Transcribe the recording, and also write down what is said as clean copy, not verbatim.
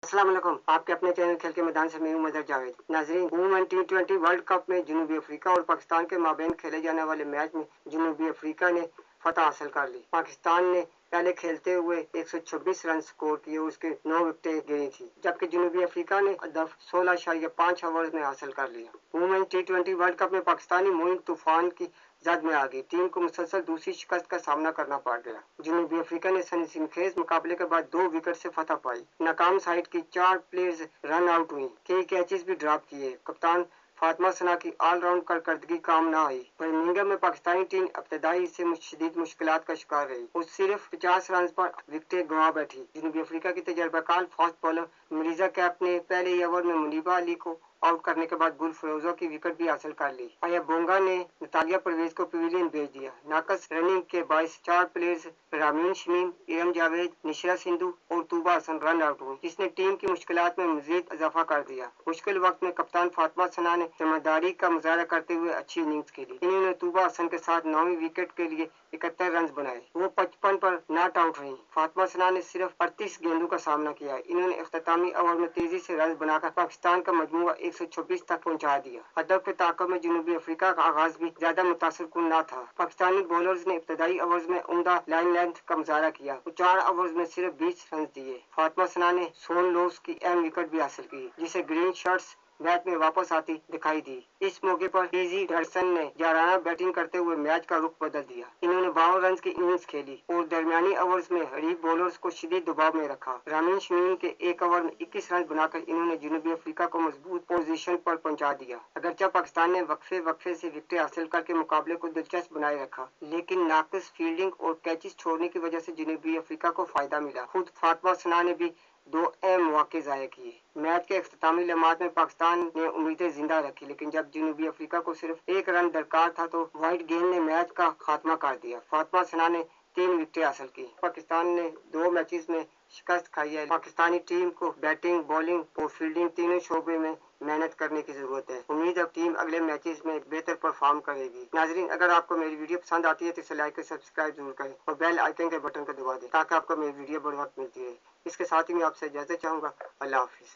अस्सलाम वालेकुम। आपके अपने चैनल खेल के मैदान से मैं हूं मदर जावेद। नाजरीन, वुमेन T20 वर्ल्ड कप में जनूबी अफ्रीका और पाकिस्तान के माबैन खेले जाने वाले मैच में जनूबी अफ्रीका ने फतह हासिल कर ली। पाकिस्तान ने पहले खेलते हुए 126 रन स्कोर किए, उसके 9 विकेटें गिरी थी, जबकि जनूबी अफ्रीका ने हदफ 16.5 ओवर में हासिल कर लिया। वुमेन T20 वर्ल्ड कप में पाकिस्तानी मुहिम तूफान की जद में आ गई। टीम को मुसलसल दूसरी शिकस्त का सामना करना पड़ गया। जनूबी अफ्रीका ने सनसनीखेज मुकाबले के बाद 2 विकेट से फतह पाई। नाकाम साइड की 4 प्लेयर्स रन आउट हुई, कई कैचेस भी ड्रॉप किए। कप्तान फातिमा सना की ऑलराउंड कारकर्दगी काम न आई। बर्मिंघम में पाकिस्तानी टीम इब्तदाई से शदीद मुश्किलात का शिकार रही। वो सिर्फ 50 रन पर विकेटें गंवा बैठी। जनूबी अफ्रीका की तजर्बाकार फास्ट बॉलर मरीजा कैप ने पहले ही ओवर में मुनीबा अली को आउट करने के बाद गुल फरोजा की विकेट भी हासिल कर ली। आया बोंगा ने नतालिया परवेज को पवेलियन भेज दिया। नाकस रनिंग के बाईस 4 प्लेयर्स रामीन शमीम, इरम जावेद, निशरा सिंधु और तूबा हसन रन आउट हुई, जिसने टीम की मुश्किलात में मजीद इजाफा कर दिया। मुश्किल वक्त में कप्तान फातिमा सना ने जिम्मेदारी का मुजाहरा करते हुए अच्छी इनिंग्स खेली। इन्होंने तूबा हसन के साथ 9वीं विकेट के लिए 71 रन बनाए। वो 55 पर नॉट आउट रही। फातिमा सना ने सिर्फ 38 गेंदों का सामना किया। इन्होंने इख्तितामी ओवर में तेजी से रन बनाकर पाकिस्तान का मजमूआ 126 तक पहुंचा दिया। हदफ के ताक़ब में जनूबी अफ्रीका का आगाज भी ज्यादा मुतासिरकुन न था। पाकिस्तानी बॉलर्स ने इब्तदाई ओवर्स में उम्दा लाइन लेंथ का मुजाहरा किया। वो 4 ओवर्स में सिर्फ 20 रन दिए। फातिमा सना ने सोन लोस की अहम विकेट भी हासिल की, जिसे ग्रीन शर्ट्स मैच में वापस आती दिखाई दी। इस मौके पर टीजी डरसन ने जाराना बैटिंग करते हुए मैच का रुख बदल दिया। इन्होंने 52 रन की इनिंग्स खेली और दरमियानी ओवर्स में हरीफ बॉलर्स को शदीद दबाव में रखा। रामीन शमीम के एक ओवर में 21 रन बनाकर इन्होंने जनूबी अफ्रीका को मजबूत पोजीशन पर पहुंचा दिया। अगरचे पाकिस्तान ने वक्फे से विकेटें हासिल करके मुकाबले को दिलचस्प बनाए रखा, लेकिन नाकिस फील्डिंग और कैचेस छोड़ने की वजह से जनूबी अफ्रीका को फायदा मिला। खुद फातिमा सना ने भी 2 अहम मौके ज़ाया किए। मैच के इख्तितामी लम्हात में पाकिस्तान ने उम्मीदें जिंदा रखी, लेकिन जब जनूबी अफ्रीका को सिर्फ 1 रन दरकार था तो वाइट गेंद ने मैच का खात्मा कर दिया। फातिमा सना ने 3 विकेटें हासिल की। पाकिस्तान ने 2 मैचेस में शिकस्त खाई है। पाकिस्तानी टीम को बैटिंग, बॉलिंग और फील्डिंग तीनों शोबे में मेहनत करने की जरूरत है। उम्मीद है टीम अगले मैचेस में बेहतर परफॉर्म करेगी। नाजरीन, अगर आपको मेरी वीडियो पसंद आती है तो इसे लाइक और सब्सक्राइब जरूर करें और बेल आइकन के बटन को दबा दें ताकि आपको मेरी वीडियो बर वक्त मिलती रहे। इसके साथ ही मैं आपसे इजाजत चाहूँगा। अल्लाह हाफिज़।